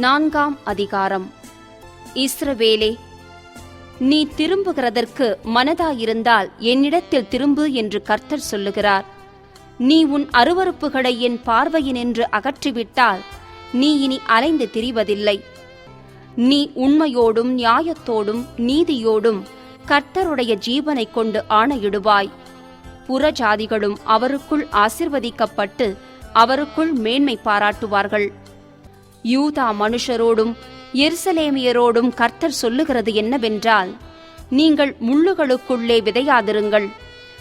4ஆம் அதிகாரம். இஸ்ரவேலே, நீ திரும்புகிறதற்கு மனதாயிருந்தால் என்னிடத்தில் திரும்பு என்று கர்த்தர் சொல்லுகிறார். நீ உன் அருவருப்புகளை என் பார்வையினின்று அகற்றிவிட்டால் நீ இனி அலைந்து திரிவதில்லை. நீ உண்மையோடும் நியாயத்தோடும் நீதியோடும் கர்த்தருடைய ஜீவனை கொண்டு ஆணையிடுவாய். புறஜாதிகளும் அவருக்குள் ஆசிர்வதிக்கப்பட்டு அவருக்குள் மேன்மை பாராட்டுவார்கள். யூதா மனுஷரோடும் எருசலேமியரோடும் கர்த்தர் சொல்லுகிறது என்னவென்றால், நீங்கள் முள்ளுகளுக்குள்ளே விதையாதிருங்கள்,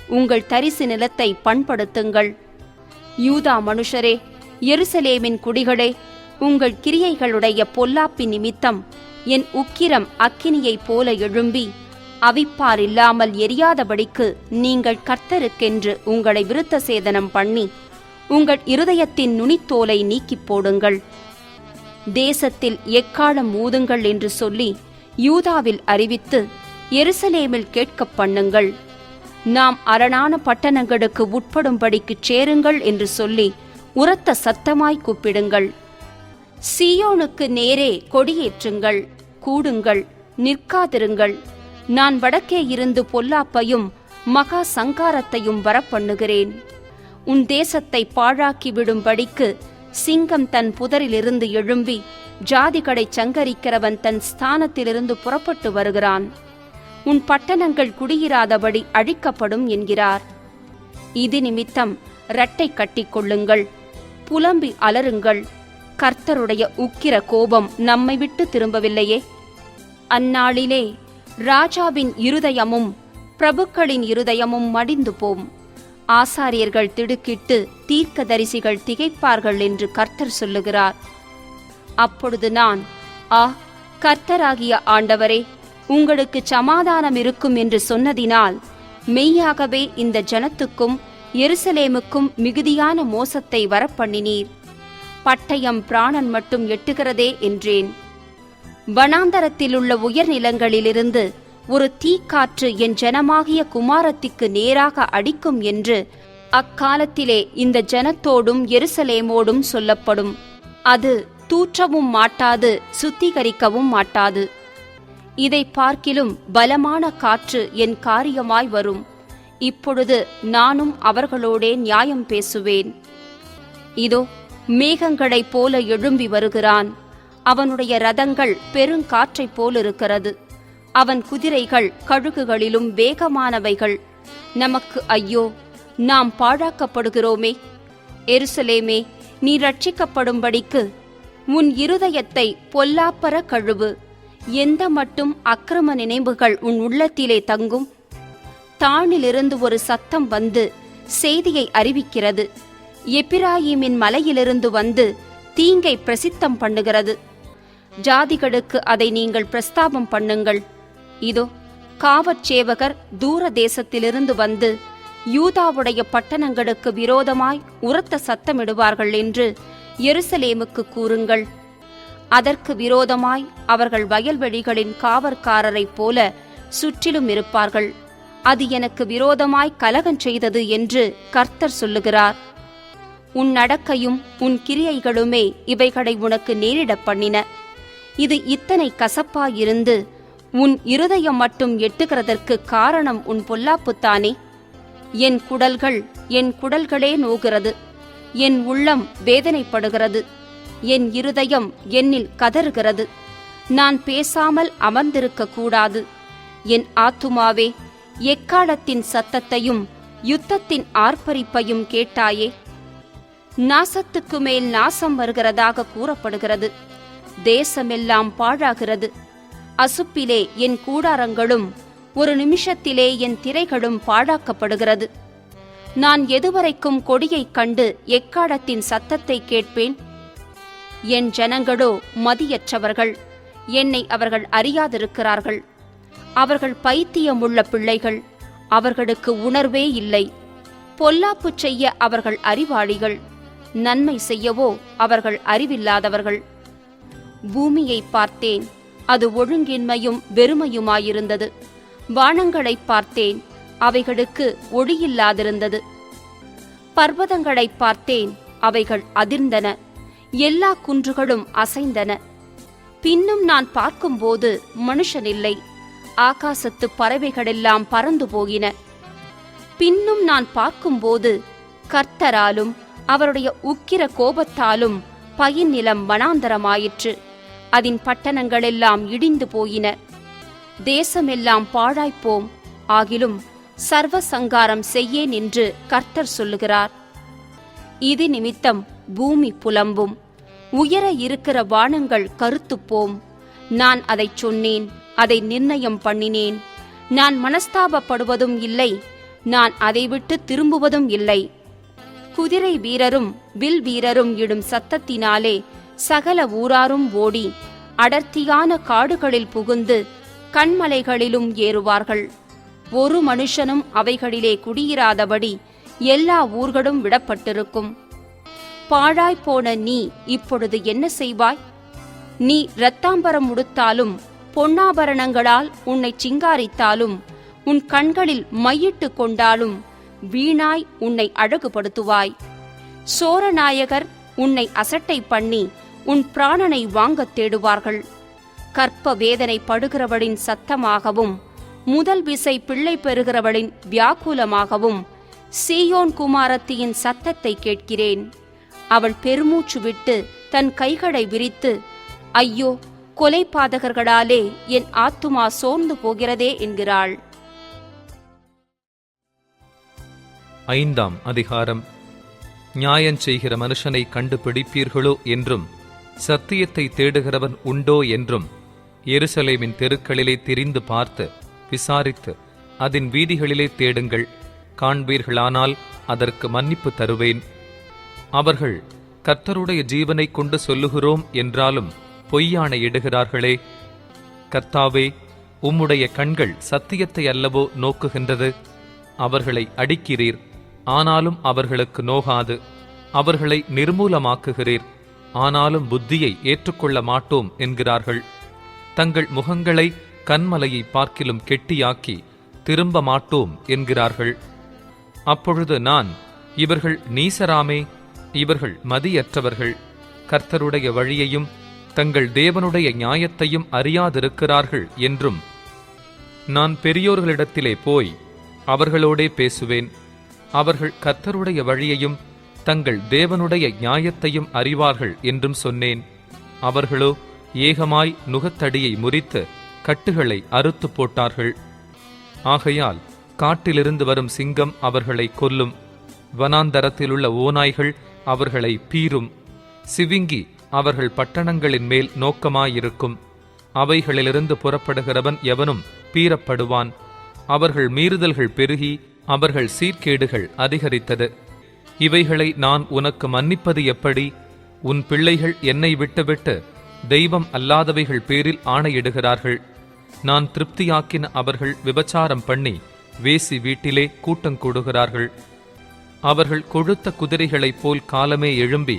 உங்கள் தரிசு நிலத்தை பண்படுத்துங்கள். யூதா மனுஷரே, எருசலேமின் குடிகளே, உங்கள் கிரியைகளுடைய பொல்லாப்பின் நிமித்தம் என் உக்கிரம் அக்கினியைப் போல எழும்பி அவிப்பார் இல்லாமல் எரியாதபடிக்கு நீங்கள் கர்த்தருக்கென்று உங்களை விருத்த சேதனம் பண்ணி உங்கள் இருதயத்தின் நுனித்தோலை நீக்கிப் போடுங்கள். தேசத்தில் எக்காலம் ஊதுங்கள் என்று சொல்லி யூதாவில் அறிவித்து எருசலேமில் கேட்கப் பண்ணுங்கள். நாம் அரணான பட்டணங்களுக்கு உட்படும்படிக்குச் சேருங்கள் என்று சொல்லி உரத்த சத்தமாய் கூப்பிடுங்கள். சீயோனுக்கு நேரே கொடியேற்றுங்கள், கூடுங்கள், நிற்காதிருங்கள். நான் வடக்கே இருந்து பொல்லாப்பையும் மகா சங்காரத்தையும் வரப்பண்ணுகிறேன். உன் தேசத்தை பாழாக்கி விடும்படிக்கு சிங்கம் தன் புதரிலிருந்து எழும்பி ஜாதிகளை சங்கரிக்கிறவன் தன் ஸ்தானத்திலிருந்து புறப்பட்டு வருகிறான். உன் பட்டணங்கள் குடியிராதபடி அழிக்கப்படும் என்கிறார். இது நிமித்தம் இரட்டை கட்டிக்கொள்ளுங்கள், புலம்பி அலறுங்கள். கர்த்தருடைய உக்கிர கோபம் நம்மை விட்டு திரும்பவில்லையே. அந்நாளிலே ராஜாவின் இருதயமும் பிரபுக்களின் இருதயமும் மடிந்து போம். ஆசாரியர்கள் திடுக்கிட்டு தீர்க்கதரிசிகள் திகைப்பார்கள் என்று கர்த்தர் சொல்லுகிறார். அப்பொழுது நான், கர்த்தராகிய ஆண்டவரே, உங்களுக்கு சமாதானம் இருக்கும் என்று சொன்னதினால் மெய்யாகவே இந்த ஜனத்துக்கும் எருசலேமுக்கும் மிகுதியான மோசத்தை வரப்பண்ணினீர். பட்டயம் பிராணன் மட்டும் எட்டுகிறதே என்றேன். வனாந்தரத்திலுள்ள உயர்நிலங்களிலிருந்து ஒரு தீக்காற்று என் ஜனமாகிய குமாரத்திற்கு நேராக அடிக்கும் என்று அக்காலத்திலே இந்த ஜனத்தோடும் எருசலேமோடும் சொல்லப்படும். அது தூற்றவும் மாட்டாது, சுத்திகரிக்கவும் மாட்டாது. இதை பார்க்கிலும் பலமான காற்று என் காரியமாய் வரும். இப்பொழுது நானும் அவர்களோடே நியாயம் பேசுவேன். இதோ, மேகங்களைப் போல எழும்பி வருகிறான். அவனுடைய ரதங்கள் பெருங்காற்றைப் போலிருக்கிறது. அவன் குதிரைகள் கழுகுகளிலும் வேகமானவைகள். நமக்கு ஐயோ, நாம் பாழாக்கப்படுகிறோமே. எருசலேமே, நீ ரட்சிக்கப்படும்படிக்கு உன் இருதயத்தை பொல்லாப்பற கழுவு. எந்த மட்டும் அக்கிரம நினைவுகள் உன் உள்ளத்திலே தங்கும்? தானிலிருந்து ஒரு சத்தம் வந்து செய்தியை அறிவிக்கிறது. எப்பிராயீமின் மலையிலிருந்து வந்து தீங்கை பிரசித்தம் பண்ணுகிறது. ஜாதிகளுக்கு அதை நீங்கள் பிரஸ்தாபம் பண்ணுங்கள். இதோ, காவற்சேவகர் தூர தேசத்திலிருந்து வந்து யூதாவுடைய பட்டணங்களுக்கு விரோதமாய் உரத்த சத்தமிடுவார்கள் என்று எருசலேமுக்கு கூறுங்கள். அதற்கு விரோதமாய் அவர்கள் வயல்வெளிகளின் காவற்காரரைப் போல சுற்றிலும் இருப்பார்கள். அது எனக்கு விரோதமாய் கலகம் செய்தது என்று கர்த்தர் சொல்லுகிறார். உன் நடக்கையும் உன் கிரியைகளுமே இவைகளை உனக்கு நேரிடப் பண்ணின. இது இத்தனை கசப்பாயிருந்து உன் இருதயம் மட்டும் எட்டுகிறதற்கு காரணம் உன் பொல்லாப்புத்தானே. என் குடல்களே நோகிறது. என் உள்ளம் வேதனைப்படுகிறது. என் இருதயம் என்னில் கதறுகிறது. நான் பேசாமல் அமர்ந்திருக்க கூடாது. என் ஆத்துமாவே, எக்காலத்தின் சத்தத்தையும் யுத்தத்தின் ஆர்ப்பரிப்பையும் கேட்டாயே. நாசத்துக்கு மேல் நாசம் வருகிறதாக கூறப்படுகிறது. தேசமெல்லாம் பாழாகிறது. அசுப்பிலே என் கூடாரங்களும் ஒரு நிமிஷத்திலே என் திரைகளும் பாழாக்கப்படுகிறது. நான் எதுவரைக்கும் கொடியைக் கண்டு எக்காலத்தின் சத்தத்தை கேட்பேன்? என் ஜனங்களோ மதியற்றவர்கள். என்னை அவர்கள் அறியாதிருக்கிறார்கள். அவர்கள் பைத்தியமுள்ள பிள்ளைகள். அவர்களுக்கு உணர்வே இல்லை. பொல்லாப்பு செய்ய அவர்கள் அறிவாளிகள். நன்மை செய்யவோ அவர்கள் அறிவில்லாதவர்கள். பூமியை பார்த்தேன், அது ஒழுங்கின்மையும் வெறுமையுமாயிருந்தது. வானங்களைப் பார்த்தேன், அவைகளுக்கு ஒளியில்லாதிருந்தது. பர்வதங்களைப் பார்த்தேன், அவைகள் அதிர்ந்தன. எல்லா குன்றுகளும் அசைந்தன. பின்னும் நான் பார்க்கும்போது மனுஷனில்லை. ஆகாசத்து பறவைகளெல்லாம் பறந்து போயின. பின்னும் நான் பார்க்கும்போது கர்த்தராலும் அவருடைய உக்கிர கோபத்தாலும் பயின் நிலம் வனாந்தரமாயிற்று. அதன் பட்டணங்களெல்லாம் இடிந்து போயின. தேசமெல்லாம் பாழாய்ப்போம். ஆகிலும் சர்வ சங்காரம் செய்யேன் என்று கர்த்தர் சொல்லுகிறார். இது நிமித்தம் பூமி புலம்பும், உயர இருக்கிற வானங்கள் கருத்துப்போம். நான் அதைச் சொன்னேன், அதை நிர்ணயம் பண்ணினேன். நான் மனஸ்தாபப்படுவதும் இல்லை, நான் அதை விட்டு திரும்புவதும் இல்லை. குதிரை வீரரும் வில் வீரரும் இடும் சத்தத்தினாலே சகல ஊராரும் ஓடி அடர்த்தியான காடுகளில் புகுந்து கண்மலைகளிலும் ஏறுவார்கள். ஒரு மனுஷனும் அவைகளிலே குடியிராதபடி எல்லா ஊர்களும் விடப்பட்டிருக்கும். பாழாய்ப்போன நீ இப்பொழுது என்ன செய்வாய்? நீ இரத்தாம்பரம் உடுத்தாலும் பொன்னாபரணங்களால் உன்னை சிங்காரித்தாலும் உன் கண்களில் மையிட்டு கொண்டாலும் வீணாய் உன்னை அழகுபடுத்துவாய். சோரநாயகர் உன்னை அசட்டை பண்ணி உன் பிராணனை வாங்கத் தேடுவார்கள். கற்ப வேதனை படுகிறவளின் சத்தமாகவும் முதல் விசை பிள்ளை பெறுகிறவளின் வியாக்குலமாகவும் சீயோன் குமாரத்தியின் சத்தத்தை கேட்கிறேன். அவள் பெருமூச்சு விட்டு தன் கைகளை விரித்து, ஐயோ, கொலைபாதகர்களாலே என் ஆத்துமா சோர்ந்து போகிறதே என்கிறாள். 5ஆம் அதிகாரம். நியாயம் செய்கிற மனுஷனை கண்டுபிடிப்பீர்களோ என்றும் சத்தியத்தை தேடுகிறவன் உண்டோ என்றும் எருசலேமின் தெருக்களிலே திரிந்து பார்த்து விசாரித்து அதன் வீதிகளிலே தேடுங்கள். காண்பீர்களானால் அதற்கு மன்னிப்பு தருவேன். அவர்கள் கர்த்தருடைய ஜீவனை கொண்டு சொல்லுகிறோம் என்றாலும் பொய்யானை இடுகிறார்களே. கர்த்தாவே, உம்முடைய கண்கள் சத்தியத்தை அல்லவோ நோக்குகின்றது? அவர்களை அடிக்கிறீர், ஆனாலும் அவர்களுக்கு நோகாது. அவர்களை நிர்மூலமாக்குகிறீர், ஆனாலும் புத்தியை ஏற்றுக்கொள்ள மாட்டோம் என்கிறார்கள். தங்கள் முகங்களை கன்மலையை பார்க்கிலும் கெட்டியாக்கி திரும்ப மாட்டோம் என்கிறார்கள். அப்பொழுது நான், இவர்கள் நீசராமே, இவர்கள் மதியற்றவர்கள், கர்த்தருடைய வழியையும் தங்கள் தேவனுடைய நியாயத்தையும் அறியாதிருக்கிறார்கள் என்றும், நான் பெரியோர்களிடத்திலே போய் அவர்களோடே பேசுவேன். அவர்கள் கர்த்தருடைய வழியையும் தங்கள் தேவனுடைய நியாயத்தையும் அறிவார்கள் என்றும் சொன்னேன். அவர்களோ ஏகமாய் நுகத்தடியை முறித்து கட்டுகளை அறுத்து போட்டார்கள். ஆகையால் காட்டிலிருந்து வரும் சிங்கம் அவர்களை கொல்லும். வனாந்தரத்திலுள்ள ஓநாய்கள் அவர்களை பீரும். சிவிங்கி அவர்கள் பட்டணங்களின் மேல் நோக்கமாயிருக்கும். அவைகளிலிருந்து புறப்படுகிறவன் எவனும் பீறப்படுவான். அவர்கள் மீறுதல்கள் பெருகி அவர்கள் சீர்கேடுகள் அதிகரித்தது. இவைகளை நான் உனக்கு மன்னிப்பது எப்படி? உன் பிள்ளைகள் என்னை விட்டுவிட்டு தெய்வம் அல்லாதவைகள் பேரில் ஆணையிடுகிறார்கள். நான் திருப்தியாக்கின அவர்கள் விபச்சாரம் பண்ணி வேசி வீட்டிலே கூட்டங்கூடுகிறார்கள். அவர்கள் கொழுத்த குதிரைகளைப் போல் காலமே எழும்பி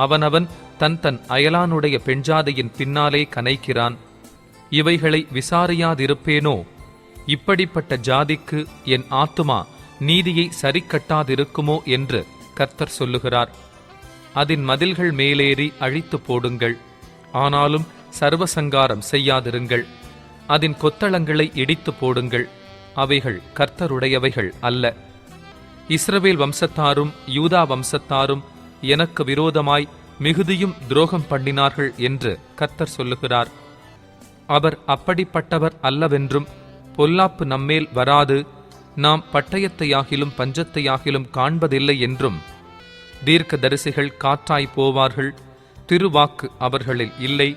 அவனவன் தன் தன் அயலானுடைய பெண்ஜாதியின் பின்னாலே கனைக்கிறான். இவைகளை விசாரியாதிருப்பேனோ? இப்படிப்பட்ட ஜாதிக்கு என் ஆத்துமா நீதியை சரிக்கட்டாதிருக்குமோ என்று கர்த்தர் சொல்லுகிறார். அதன் மதில்கள் மேலேறி அழித்து போடுங்கள், ஆனாலும் சர்வசங்காரம் செய்யாதிருங்கள். அதன் கொத்தளங்களை இடித்து போடுங்கள், அவைகள் கர்த்தருடையவைகள் அல்ல. இஸ்ரவேல் வம்சத்தாரும் யூதா வம்சத்தாரும் எனக்கு விரோதமாய் மிகுதியும் துரோகம் பண்ணினார்கள் என்று கர்த்தர் சொல்லுகிறார். அவர் அப்படிப்பட்டவர் அல்லவென்றும், பொல்லாப்பு நம்மேல் வராது, நாம் பட்டயத்தையாகிலும் பஞ்சத்தையாகிலும் காண்பதில்லை என்றும், தீர்க்கதரிசிகள் காற்றாய் போவார்கள், திருவாக்கு அவர்களில் இல்லை,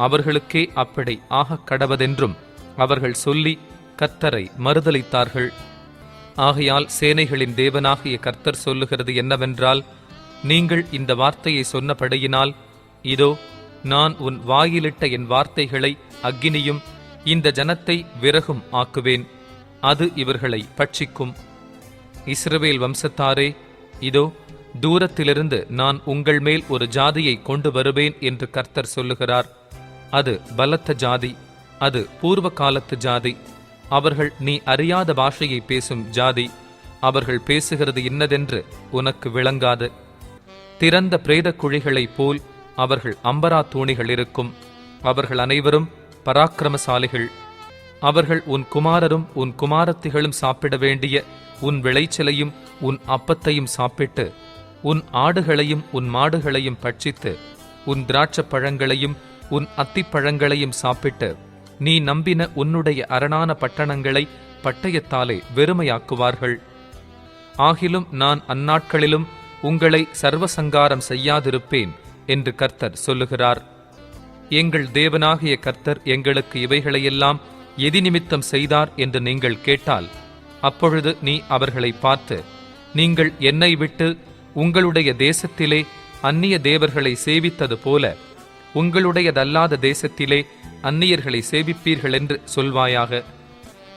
அவர்களுக்கே அப்படி ஆகக் கடவதென்றும் அவர்கள் சொல்லி கர்த்தரை மறுதலித்தார்கள். ஆகையால் சேனைகளின் தேவனாகிய கர்த்தர் சொல்லுகிறது என்னவென்றால், நீங்கள் இந்த வார்த்தையை சொன்னபடியினால், இதோ நான் உன் வாயிலிட்ட என் வார்த்தைகளை அக்கினியும் இந்த ஜனத்தை விறகும் ஆக்குவேன், அது இவர்களை பட்சிக்கும். இஸ்ரவேல் வம்சத்தாரே, இதோ தூரத்திலிருந்து நான் உங்கள் மேல் ஒரு ஜாதியை கொண்டு வருவேன் என்று கர்த்தர் சொல்லுகிறார். அது பலத்த ஜாதி, அது பூர்வ காலத்து ஜாதி. அவர்கள் நீ அறியாத பாஷையை பேசும் ஜாதி. அவர்கள் பேசுகிறது இன்னதென்று உனக்கு விளங்காது. திறந்த பிரேத குழிகளைப் போல் அவர்கள் அம்பரா தூணிகள் இருக்கும். அவர்கள் அனைவரும் பராக்கிரமசாலிகள். அவர்கள் உன் குமாரரும் உன் குமாரத்திகளும் சாப்பிட வேண்டிய உன் விளைச்சலையும் உன் அப்பத்தையும் சாப்பிட்டு, உன் ஆடுகளையும் உன் மாடுகளையும் பட்சித்து, உன் திராட்சப் பழங்களையும் உன் அத்திப்பழங்களையும் சாப்பிட்டு, நீ நம்பின உன்னுடைய அரணான பட்டணங்களை பட்டயத்தாலே வெறுமையாக்குவார்கள். ஆகிலும் நான் அந்நாட்களிலும் உங்களை சர்வசங்காரம் செய்யாதிருப்பேன் என்று கர்த்தர் சொல்லுகிறார். எங்கள் தேவனாகிய கர்த்தர் எங்களுக்கு இவைகளையெல்லாம் எதினிமித்தம் செய்தார் என்று நீங்கள் கேட்டால், அப்பொழுது நீ அவர்களை பார்த்து, நீங்கள் என்னை விட்டு உங்களுடைய தேசத்திலே அந்நிய தேவர்களை சேவித்தது போல உங்களுடையதல்லாத தேசத்திலே அந்நியர்களை சேவிப்பீர்கள் என்று சொல்வாயாக.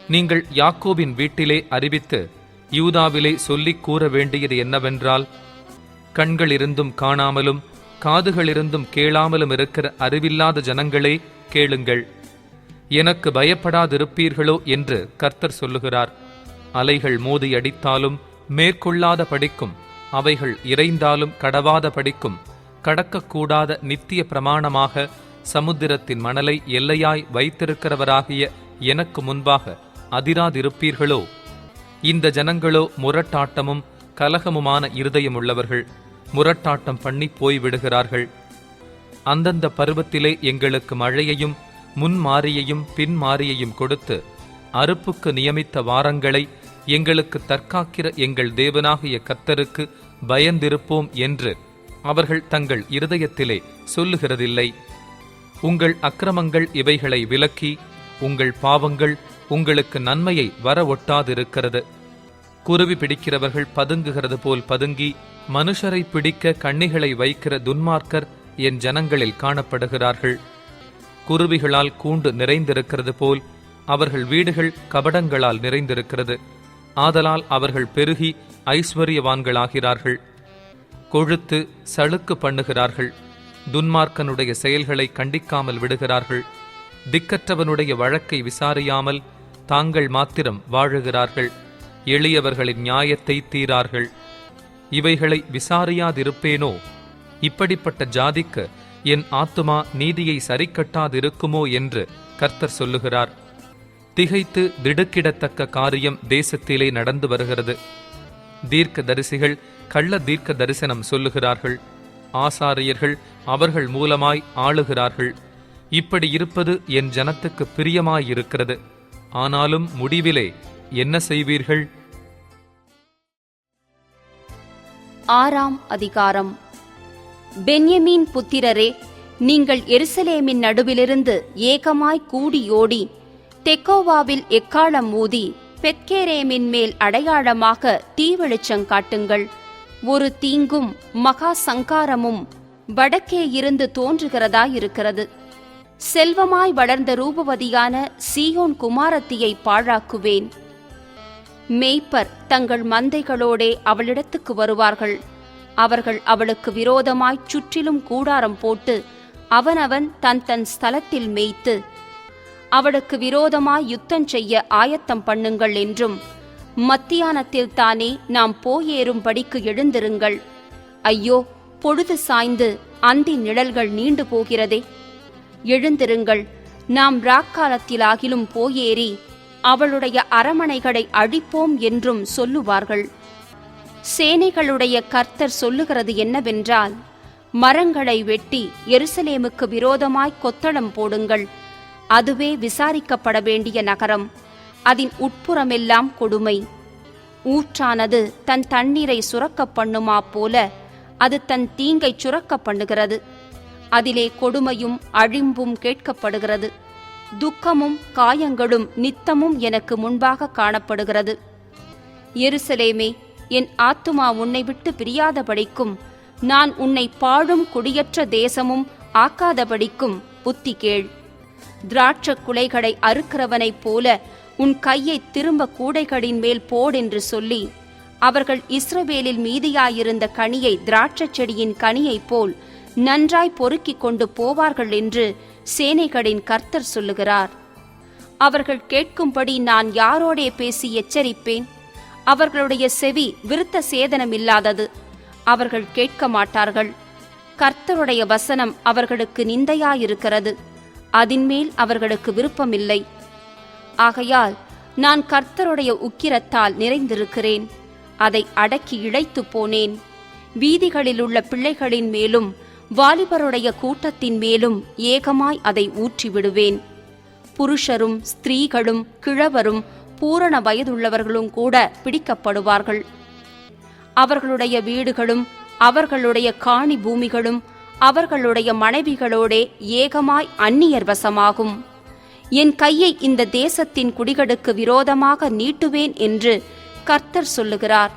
நீங்கள் யாக்கோபின் வீட்டிலே அறிவித்து யூதாவிலே சொல்லிக் கூற வேண்டியது என்னவென்றால், கண்களிருந்தும் காணாமலும் காதுகளிருந்தும் கேளாமலும் இருக்கிற அறிவில்லாத ஜனங்களே, கேளுங்கள். எனக்கு பயப்படாதிருப்பீர்களோ என்று கர்த்தர் சொல்லுகிறார். அலைகள் மோதி அடித்தாலும் மேற்கொள்ளாத படிக்கும், அவைகள் இறைந்தாலும் கடவாத படிக்கும், கடக்கக்கூடாத நித்திய பிரமாணமாக சமுத்திரத்தின் மணலை எல்லையாய் வைத்திருக்கிறவராகிய எனக்கு முன்பாக அதிராதிருப்பீர்களோ? இந்த ஜனங்களோ முரட்டாட்டமும் கலகமுமான இருதயமுள்ளவர்கள், முரட்டாட்டம் பண்ணி போய்விடுகிறார்கள். அந்தந்த பருவத்திலே எங்களுக்கு மழையையும் முன்மாரியையும் பின்மாரியையும் கொடுத்து அறுப்புக்கு நியமித்த வாரங்களை எங்களுக்கு தற்காக்கிற எங்கள் தேவனாகிய கர்த்தருக்கு பயந்திருப்போம் என்று அவர்கள் தங்கள் இருதயத்திலே சொல்லுகிறதில்லை. உங்கள் அக்கிரமங்கள் இவைகளை விலக்கி உங்கள் பாவங்கள் உங்களுக்கு நன்மையை வர ஒட்டாதிருக்கிறது. குருவி பிடிக்கிறவர்கள் பதுங்குகிறது போல் பதுங்கி மனுஷரை பிடிக்க கண்ணிகளை வைக்கிற துன்மார்க்கர் என் ஜனங்களில் காணப்படுகிறார்கள். குருவிகளால் கூண்டு நிறைந்திருக்கிறது போல் அவர்கள் வீடுகள் கபடங்களால் நிறைந்திருக்கிறது. ஆதலால் அவர்கள் பெருகி ஐஸ்வர்யவான்களாகிறார்கள். கொழுத்து சளுக்கு பண்ணுகிறார்கள். துன்மார்க்கனுடைய செயல்களை கண்டிக்காமல் விடுகிறார்கள். திக்கற்றவனுடைய வழக்கை விசாரியாமல் தாங்கள் மாத்திரம் வாழுகிறார்கள். எளியவர்களின் நியாயத்தை தீரார்கள். இவைகளை விசாரியாதிருப்பேனோ? இப்படிப்பட்ட ஜாதிக்கு என் ஆத்துமா நீதியை சரிக்கட்டாதிருக்குமோ என்று கர்த்தர் சொல்லுகிறார். திகைத்து திடுக்கிடத்தக்க காரியம் தேசத்திலே நடந்து வருகிறது. தீர்க்க தரிசிகள் கள்ள தீர்க்க தரிசனம் சொல்லுகிறார்கள். ஆசாரியர்கள் அவர்கள் மூலமாய் ஆளுகிறார்கள். இப்படி இருப்பது என் ஜனத்துக்கு பிரியமாயிருக்கிறது. ஆனாலும் முடிவிலே என்ன செய்வீர்கள்? 6ஆம் அதிகாரம். பென்யமீன் புத்திரரே, நீங்கள் எருசலேமின் நடுவிலிருந்து ஏகமாய் கூடியோடி தெக்கோவாவில் எக்காளம் ஊதி பெத்கேரேமின் மேல் அடையாளமாக தீவெளிச்சங் காட்டுங்கள். ஒரு தீங்கும் மகா சங்காரமும் வடக்கே இருந்து தோன்றுகிறதாயிருக்கிறது. செல்வமாய் வளர்ந்த ரூபவதியான சீயோன் குமாரத்தியை பாழாக்குவேன். மேய்ப்பர் தங்கள் மந்தைகளோடே அவளிடத்துக்கு வருவார்கள். அவர்கள் அவளுக்கு விரோதமாய் சுற்றிலும் கூடாரம் போட்டு அவனவன் தன் தன் ஸ்தலத்தில் மேய்த்து, அவளுக்கு விரோதமாய் யுத்தம் செய்ய ஆயத்தம் பண்ணுங்கள் என்றும், மத்தியானத்தில் தானே நாம் போயேறும்படிக்கு எழுந்திருங்கள். ஐயோ, பொழுது சாய்ந்து அந்தி நிழல்கள் நீண்டு போகிறதே. எழுந்திருங்கள், நாம் ராக்காலத்திலாகிலும் போயேறி அவளுடைய அரமனைகளை அழிப்போம் என்றும் சொல்லுவார்கள். சேனைகளுடைய கர்த்தர் சொல்லுகிறது என்னவென்றால், மரங்களை வெட்டி எருசலேமுக்கு விரோதமாய் கொத்தளம் போடுங்கள். அதுவே விசாரிக்கப்பட வேண்டிய நகரம். அதன் உட்புறமெல்லாம் கொடுமை. ஊற்றானது தன் தண்ணீரை சுரக்க பண்ணுமா போல அது தன் தீங்கை சுரக்க பண்ணுகிறது. அதிலே கொடுமையும் அழிம்பும் கேட்கப்படுகிறது. துக்கமும் காயங்களும் நித்தமும் எனக்கு முன்பாக காணப்படுகிறது. எருசலேமே, என் ஆத்துமா உன்னை விட்டு பிரியாதபடிக்கும், நான் உன்னை பாழும் குடியற்ற தேசமும் ஆக்காதபடிக்கும் புத்தி கேள். திராட்சக் குலைகளை அறுக்கிறவனைப் போல உன் கையை திரும்ப கூடைகளின் மேல் போடென்று சொல்லி, அவர்கள் இஸ்ரவேலில் மீதியாயிருந்த கனியை திராட்சச் செடியின் கனியைப் போல் நன்றாய் பொறுக்கிக் கொண்டு போவார்கள் என்று சேனைகளின் கர்த்தர் சொல்லுகிறார். அவர்கள் கேட்கும்படி நான் யாரோடே பேசி எச்சரிப்பேன்? அவர்களுடைய செவி விருத்த சேதனமில்லாதது. அவர்கள் கேட்க மாட்டார்கள். கர்த்தருடைய வசனம் அவர்களுக்கு நிந்தையாயிருக்கிறது. அதின்மேல் அவர்களுக்கு விருப்பமில்லை. ஆகையால் நான் கர்த்தருடைய உக்கிரத்தால் நிறைந்திருக்கிறேன். அதை அடக்கி இழைத்து போனேன். வீதிகளிலுள்ள பிள்ளைகளின் மேலும் வாலிபருடைய கூட்டத்தின் மேலும் ஏகமாய் அதை ஊற்றிவிடுவேன். புருஷரும் ஸ்திரீகளும் கிழவரும் பூரண வயதுள்ளவர்களும் கூட பிடிக்கப்படுவார்கள். அவர்களுடைய வீடுகளும் அவர்களுடைய காணி பூமிகளும் அவர்களுடைய மனைவிகளோடே ஏகமாய் அந்நியர் வசமாகும். என் கையை இந்த தேசத்தின் குடிகளுக்கு விரோதமாக நீட்டுவேன் என்று கர்த்தர் சொல்லுகிறார்.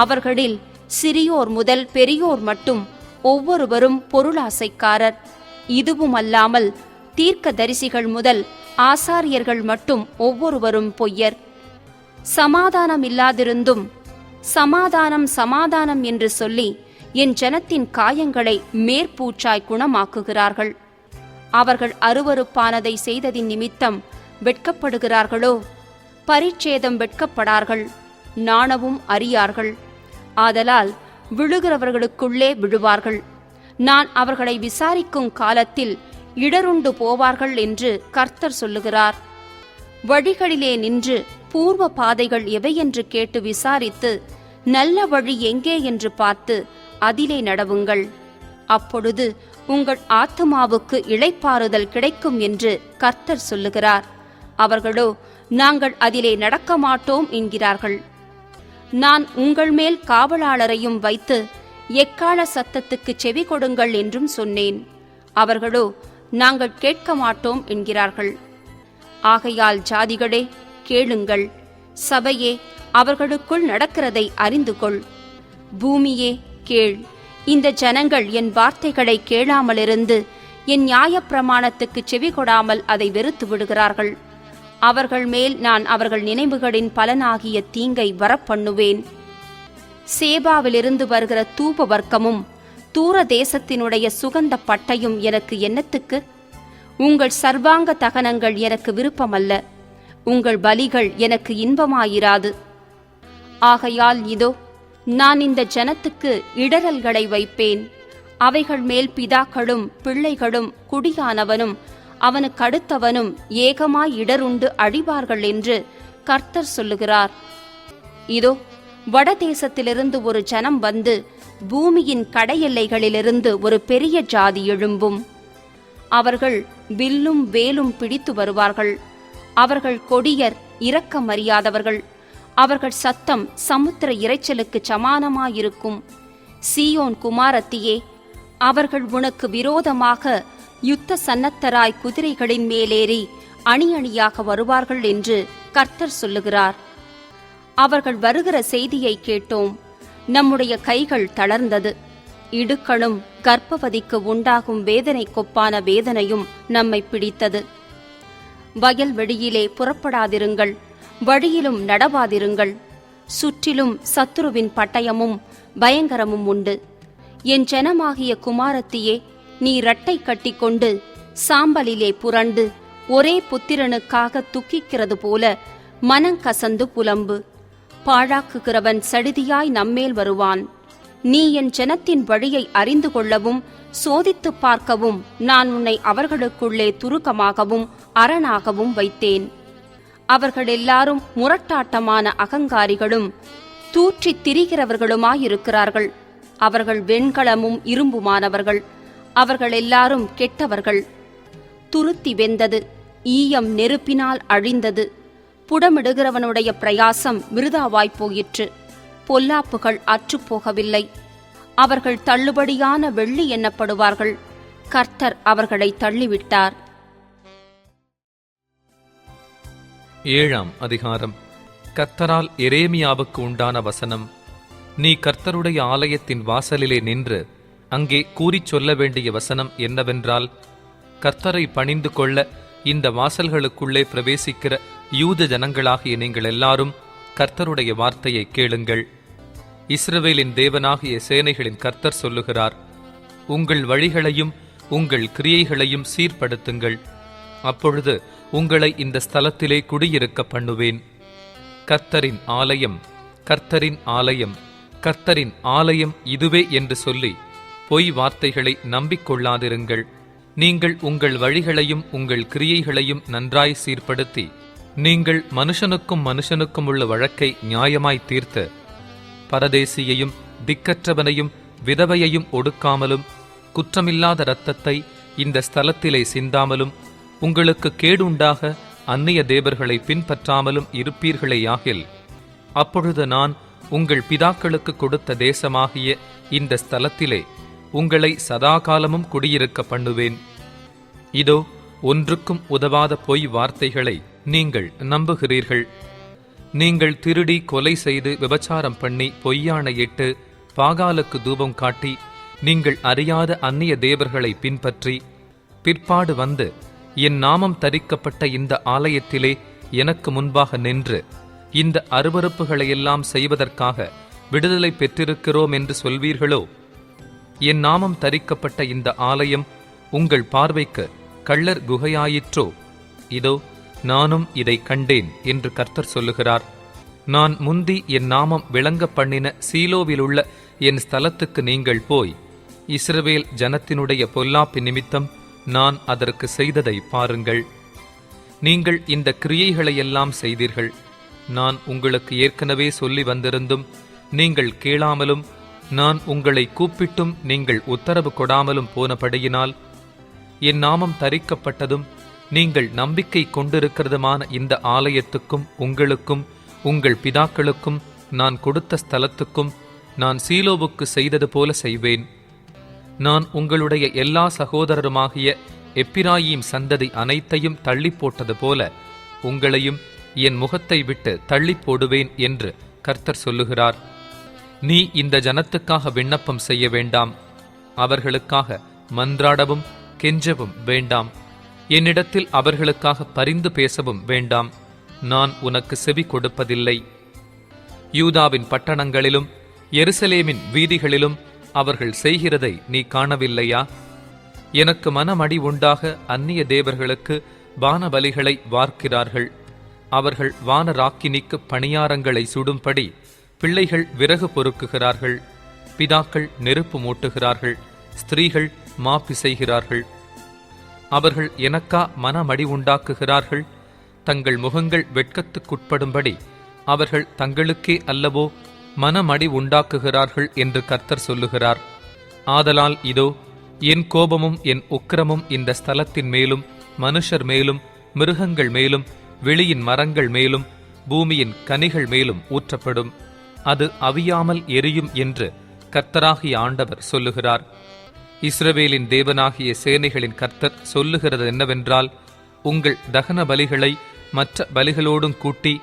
அவர்களில் சிறியோர் முதல் பெரியோர் மட்டும் ஒவ்வொருவரும் பொருளாசைக்காரர். இதுவுமல்லாமல் தீர்க்கதரிசிகள் முதல் ஆசாரியர்கள் மட்டும் ஒவ்வொருவரும் பொய்யர். சமாதானம் இல்லாதிருந்தும் சமாதானம் சமாதானம் என்று சொல்லி என் ஜனத்தின் காயங்களை மேற்பூச்சாய் குணமாக்குகிறார்கள். அவர்கள் அருவருப்பானதை செய்ததின் நிமித்தம் வெட்கப்படுகிறார்களோ? பரிச்சேதம் வெட்கப்படார்கள், நாணவும் அறியார்கள். ஆதலால் விழுகிறவர்களுக்குள்ளே விழுவார்கள். நான் அவர்களை விசாரிக்கும் காலத்தில் இடருண்டு போவார்கள் என்று கர்த்தர் சொல்லுகிறார். வழிகளிலே நின்று பூர்வ பாதைகள் எவையென்று கேட்டு விசாரித்து நல்ல வழி எங்கே என்று பார்த்து அதிலே நடவுங்கள். அப்பொழுது உங்கள் ஆத்துமாவுக்கு இளைப்பாறுதல் கிடைக்கும் என்று கர்த்தர் சொல்லுகிறார். அவர்களோ நாங்கள் அதிலே நடக்க மாட்டோம் என்கிறார்கள். நான் உங்கள் மேல் காவலாளரையும் வைத்து எக்கால சத்தத்துக்கு செவி கொடுங்கள் என்றும் சொன்னேன். அவர்களோ நாங்கள் கேட்க மாட்டோம் என்கிறார்கள். ஆகையால் ஜாதிகளே கேளுங்கள், சபையே அவர்களுக்குள் நடக்கிறதை அறிந்து கொள். பூமியே கேள், இந்த ஜனங்கள் என் வார்த்தைகளை கேளாமலிருந்து என் நியாயப்பிரமாணத்துக்கு செவி கொடாமல் அதை வெறுத்து விடுகிறார்கள். அவர்கள் மேல் நான் அவர்கள் நினைவுகளின் பலனாகிய தீங்கை வரப்பண்ணுவேன். சேபாவிலிருந்து வருகிற தூப வர்க்கமும் தூர தேசத்தினுடைய சுகந்த பட்டையும் எனக்கு என்னத்துக்கு? உங்கள் சர்வாங்க தகனங்கள் எனக்கு விருப்பமல்ல, உங்கள் பலிகள் எனக்கு இன்பமாயிராது. ஆகையால் இதோ நான் இந்த ஜனத்துக்கு இடரல்களை வைப்பேன். அவைகள் மேல் பிதாக்களும் பிள்ளைகளும் குடியானவனும் அவனுக்கடுத்தவனும் ஏகமாய் இடருண்டு அழிவார்கள் என்று கர்த்தர் சொல்லுகிறார். இதோ வடதேசத்திலிருந்து ஒரு ஜனம் வந்து பூமியின் கடையெல்லைகளிலிருந்து ஒரு பெரிய ஜாதி எழும்பும். அவர்கள் வில்லும் வேலும் பிடித்து வருவார்கள். அவர்கள் கொடியர், இரக்கமறியாதவர்கள். அவர்கள் சத்தம் சமுத்திர இரைச்சலுக்கு சமானமாயிருக்கும். சீயோன் குமாரத்தியே, அவர்கள் உனக்கு விரோதமாக யுத்த சன்னத்தராய் குதிரைகளின் மேலேறி அணி அணியாக வருவார்கள் என்று கர்த்தர் சொல்லுகிறார். அவர்கள் வருகிற செய்தியை கேட்டோம். நம்முடைய கைகள் தளர்ந்தது. இடுக்களும் கர்ப்பவதிக்கு உண்டாகும் வேதனை கொப்பான வேதனையும் நம்மை பிடித்தது. வயல்வெளியிலே புறப்படாதிருங்கள், வழியிலும் நடவாதிருங்கள். சுற்றிலும் சத்துருவின் பட்டயமும் பயங்கரமும் உண்டு. என் ஜனமாகிய குமாரத்தியே, நீ இரட்டை கட்டிக்கொண்டு சாம்பலிலே புரண்டு ஒரே புத்திரனுக்காக துக்கிக்கிறது போல மனங்கசந்து புலம்பு. பாழாக்குகிறவன் சடிதியாய் நம்மேல் வருவான். நீ என் ஜனத்தின் வழியை அறிந்து கொள்ளவும் சோதித்து பார்க்கவும் நான் உன்னை அவர்களுக்குள்ளே துருக்கமாகவும் அரணாகவும் வைத்தேன். அவர்கள் எல்லாரும் முரட்டாட்டமான அகங்காரிகளும் தூற்றித் திரிகிறவர்களுமாயிருக்கிறார்கள். அவர்கள் வெண்கலமும் இரும்புமானவர்கள். அவர்கள் எல்லாரும் கெட்டவர்கள். துருத்தி வெந்தது, ஈயம் நெருப்பினால் அழிந்தது. புடமிடுகிறவனுடைய பிரயாசம் விருதாவாய்ப் போயிற்று. பொல்லாப்புகள் அற்றுப்போகவில்லை. அவர்கள் தள்ளுபடியான வெள்ளி எண்ணப்படுவார்கள். கர்த்தர் அவர்களை தள்ளிவிட்டார். 7ஆம் அதிகாரம். கர்த்தரால் எரேமியாவுக்கு உண்டான வசனம். நீ கர்த்தருடைய ஆலயத்தின் வாசலிலே நின்று அங்கே கூறிச் சொல்ல வேண்டிய வசனம் என்னவென்றால், கர்த்தரை பணிந்து கொள்ள இந்த வாசல்களுக்குள்ளே பிரவேசிக்கிற யூத ஜனங்களாகிய நீங்கள் எல்லாரும் கர்த்தருடைய வார்த்தையை கேளுங்கள். இஸ்ரவேலின் தேவனாகிய சேனைகளின் கர்த்தர் சொல்லுகிறார், உங்கள் வழிகளையும் உங்கள் கிரியைகளையும் சீர்படுத்துங்கள். அப்பொழுது உங்களை இந்த ஸ்தலத்திலே குடியிருக்க பண்ணுவேன். கர்த்தரின் ஆலயம், கர்த்தரின் ஆலயம், கர்த்தரின் ஆலயம் இதுவே என்று சொல்லி பொய் வார்த்தைகளை நம்பிக்கொள்ளாதிருங்கள். நீங்கள் உங்கள் வழிகளையும் உங்கள் கிரியைகளையும் நன்றாய் சீர்படுத்தி, நீங்கள் மனுஷனுக்கும் மனுஷனுக்கும் உள்ள வழக்கை நியாயமாய் தீர்த்து, பரதேசியையும் திக்கற்றவனையும் விதவையையும் ஒடுக்காமலும் குற்றமில்லாத இரத்தத்தை இந்த ஸ்தலத்திலே சிந்தாமலும் உங்களுக்கு கேடுண்டாக அந்நிய தேவர்களை பின்பற்றாமலும் இருப்பீர்களேயாகில், அப்பொழுது நான் உங்கள் பிதாக்களுக்கு கொடுத்த தேசமாகிய இந்த ஸ்தலத்திலே உங்களை சதாகாலமும் குடியிருக்க பண்ணுவேன். இதோ, ஒன்றுக்கும் உதவாத பொய் வார்த்தைகளை நீங்கள் நம்புகிறீர்கள். நீங்கள் திருடி, கொலை செய்து, விபச்சாரம் பண்ணி, பொய்யாணையிட்டு, பாகாலுக்கு தூபம் காட்டி, நீங்கள் அறியாத அந்நிய தேவர்களை பின்பற்றி, பிற்பாடு வந்து என் நாமம் தரிக்கப்பட்ட இந்த ஆலயத்திலே எனக்கு முன்பாக நின்று இந்த அருவருப்புகளையெல்லாம் செய்வதற்காக விடுதலை பெற்றிருக்கிறோம் என்று சொல்வீர்களோ? என் நாமம் தரிக்கப்பட்ட இந்த ஆலயம் உங்கள் பார்வைக்கு கள்ளர் குகையாயிற்றோ? இதோ, நானும் இதை கண்டேன் என்று கர்த்தர் சொல்லுகிறார். நான் முந்தி என் நாமம் விளங்க பண்ணின சீலோவிலுள்ள என் ஸ்தலத்துக்கு நீங்கள் போய், இஸ்ரவேல் ஜனத்தினுடைய பொல்லாப்பு நிமித்தம் நான் அதற்கு செய்ததை பாருங்கள். நீங்கள் இந்த கிரியைகளையெல்லாம் செய்தீர்கள். நான் உங்களுக்கு ஏற்கனவே சொல்லி வந்திருந்தும் நீங்கள் கேளாமலும், நான் உங்களை கூப்பிட்டும் நீங்கள் உத்தரவு கொடாமலும் போனபடியினால், என் நாமம் தரிக்கப்பட்டதும் நீங்கள் நம்பிக்கை கொண்டிருக்கிறதுமான இந்த ஆலயத்துக்கும் உங்களுக்கும் உங்கள் பிதாக்களுக்கும் நான் கொடுத்த ஸ்தலத்துக்கும் நான் சீலோவுக்கு செய்தது போல செய்வேன். நான் உங்களுடைய எல்லா சகோதரருமாகிய எப்பிராயீம் சந்ததி அனைத்தையும் தள்ளி போட்டது போல உங்களையும் என் முகத்தை விட்டு தள்ளி போடுவேன் என்று கர்த்தர் சொல்லுகிறார். நீ இந்த ஜனத்துக்காக விண்ணப்பம் செய்ய வேண்டாம், அவர்களுக்காக மன்றாடவும் கெஞ்சவும் வேண்டாம், என்னிடத்தில் அவர்களுக்காக பரிந்து பேசவும் வேண்டாம். நான் உனக்கு செவி கொடுப்பதில்லை. யூதாவின் பட்டணங்களிலும் எருசலேமின் வீதிகளிலும் அவர்கள் செய்கிறதை நீ காணவில்லையா? எனக்கு மனமடி உண்டாக அந்நிய தேவர்களுக்கு வானபலிகளை வார்க்கிறார்கள். அவர்கள் வானராக்கினிக்கு பணியாரங்களை சுடும்படி பிள்ளைகள் விறகு பொறுக்குகிறார்கள், பிதாக்கள் நெருப்பு மூட்டுகிறார்கள், ஸ்திரீகள் மாப்பிசைகிறார்கள். அவர்கள் எனக்கா மனமடி உண்டாக்குகிறார்கள்? தங்கள் முகங்கள் வெட்கத்துக்குட்படும்படி அவர்கள் தங்களுக்கே அல்லவோ மனமடி உண்டாக்குகிறார்கள் என்று கர்த்தர் சொல்லுகிறார். ஆதலால் இதோ, என் கோபமும் என் உக்கிரமும் இந்த ஸ்தலத்தின் மேலும் மனுஷர் மேலும் மிருகங்கள் மேலும் வெளியின் மரங்கள் மேலும் பூமியின் கனிகள் மேலும் ஊற்றப்படும். அது அவியாமல் எரியும் என்று கர்த்தராகிய ஆண்டவர் சொல்லுகிறார். இஸ்ரவேலின் தேவனாகிய சேனைகளின் கர்த்தர் சொல்லுகிறது என்னவென்றால், உங்கள் தகன பலிகளை மற்ற பலிகளோடும் கூட்டி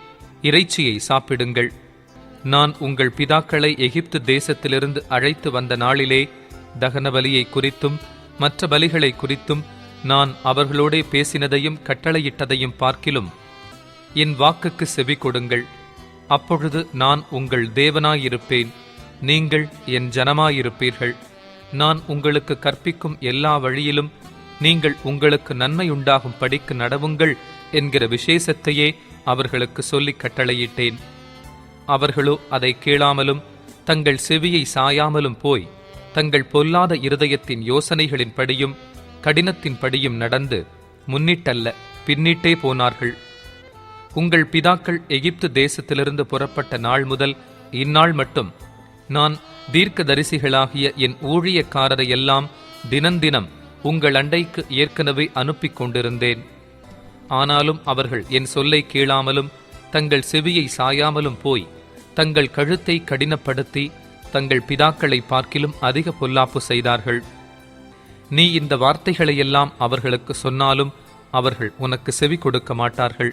இறைச்சியை சாப்பிடுங்கள். நான் உங்கள் பிதாக்களை எகிப்து தேசத்திலிருந்து அழைத்து வந்த நாளிலே தகன பலியை குறித்தும் மற்ற பலிகளை குறித்தும் நான் அவர்களோடே பேசினதையும் கட்டளையிட்டதையும் பார்க்கிலும் என் வாக்குக்கு செவி கொடுங்கள். அப்பொழுது நான் உங்கள் தேவனாயிருப்பேன், நீங்கள் என் ஜனமாயிருப்பீர்கள். நான் உங்களுக்கு கற்பிக்கும் எல்லா வழியிலும் நீங்கள் உங்களுக்கு நன்மையுண்டாகும் படிக்கு நடவுங்கள் என்கிற விசேஷத்தையே அவர்களுக்கு சொல்லி கட்டளையிட்டேன். அவர்களோ அதை கேளாமலும் தங்கள் செவியை சாயாமலும் போய் தங்கள் பொல்லாத இருதயத்தின் யோசனைகளின் படியும் கடினத்தின் படியும் நடந்து முன்னிட்டல்ல பின்னிட்டே போனார்கள். உங்கள் பிதாக்கள் எகிப்து தேசத்திலிருந்து புறப்பட்ட நாள் முதல் இந்நாள் மட்டும் நான் தீர்க்கதரிசிகளாகிய என் ஊழியக்காரரை எல்லாம் தினந்தினம் உங்கள் அண்டைக்கு ஏற்கனவே அனுப்பிக் கொண்டிருந்தேன். ஆனாலும் அவர்கள் என் சொல்லை கேளாமலும் தங்கள் செவியை சாயாமலும் போய் தங்கள் கழுத்தை கடினப்படுத்தி தங்கள் பிதாக்களை பார்க்கிலும் அதிக பொல்லாப்பு செய்தார்கள். நீ இந்த வார்த்தைகளையெல்லாம் அவர்களுக்கு சொன்னாலும் அவர்கள் உனக்கு செவி கொடுக்க மாட்டார்கள்.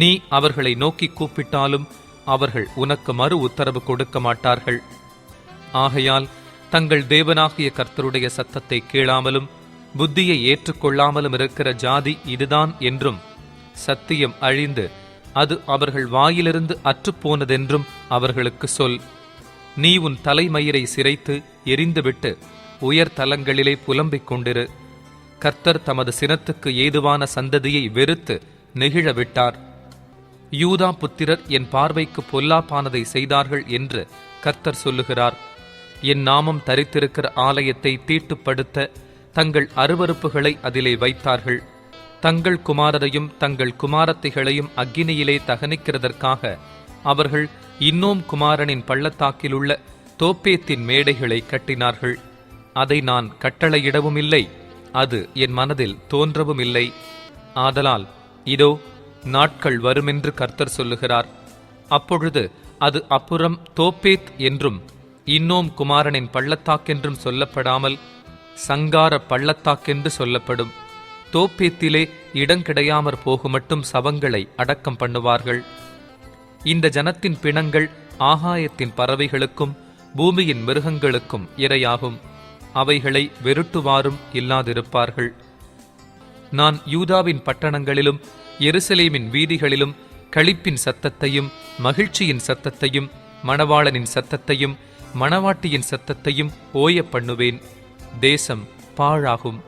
நீ அவர்களை நோக்கி கூப்பிட்டாலும் அவர்கள் உனக்கு மறு உத்தரவு கொடுக்க மாட்டார்கள். ஆகையால் தங்கள் தேவனாகிய கர்த்தருடைய சத்தத்தை கேளாமலும் புத்தியை ஏற்றுக்கொள்ளாமலும் இருக்கிற ஜாதி இதுதான் என்றும், சத்தியம் அழிந்து அது அவர்கள் வாயிலிருந்து அற்றுப்போனதென்றும் அவர்களுக்கு சொல். நீ உன் தலைமயிரை சிரைத்து எரிந்துவிட்டு உயர் தலங்களிலே புலம்பிக் கொண்டிரு. கர்த்தர் தமது சினத்துக்கு ஏதுவான சந்ததியை வெறுத்து நெகிழ விட்டார். யூதா புத்திரர் என் பார்வைக்கு பொல்லாப்பானதை செய்தார்கள் என்று கர்த்தர் சொல்லுகிறார். என் நாமம் தரித்திருக்கிற ஆலயத்தை தீட்டுப்படுத்த தங்கள் அருவருப்புகளை அதிலே வைத்தார்கள். தங்கள் குமாரரையும் தங்கள் குமாரத்திகளையும் அக்கினியிலே தகனிக்கிறதற்காக அவர்கள் இன்னோம் குமாரனின் பள்ளத்தாக்கிலுள்ள தோப்பேத்தின் மேடைகளை கட்டினார்கள். அதை நான் கட்டளையிடவும் இல்லை, அது என் மனதில் தோன்றவும் இல்லை. ஆதலால் இதோ நாட்கள் வருமென்று கர்த்தர் சொல்லுகிறார். அப்பொழுது அது அப்புறம் தோப்பேத் என்றும் இன்னோம் குமாரனின் பள்ளத்தாக்கென்றும் சொல்லப்படாமல் சங்கார பள்ளத்தாக்கென்று சொல்லப்படும். தோப்பேத்திலே இடங்கிடையாமற் போகுமட்டும் சவங்களை அடக்கம் பண்ணுவார்கள். இந்த ஜனத்தின் பிணங்கள் ஆகாயத்தின் பறவைகளுக்கும் பூமியின் மிருகங்களுக்கும் இரையாகும். அவைகளை வெருட்டுவாரும் இல்லாதிருப்பார்கள். நான் யூதாவின் பட்டணங்களிலும் எருசலேமின் வீதிகளிலும் களிப்பின் சத்தத்தையும் மகிழ்ச்சியின் சத்தத்தையும் மணவாளனின் சத்தத்தையும் மணவாட்டியின் சத்தத்தையும் ஓய பண்ணுவேன். தேசம் பாழாகும்.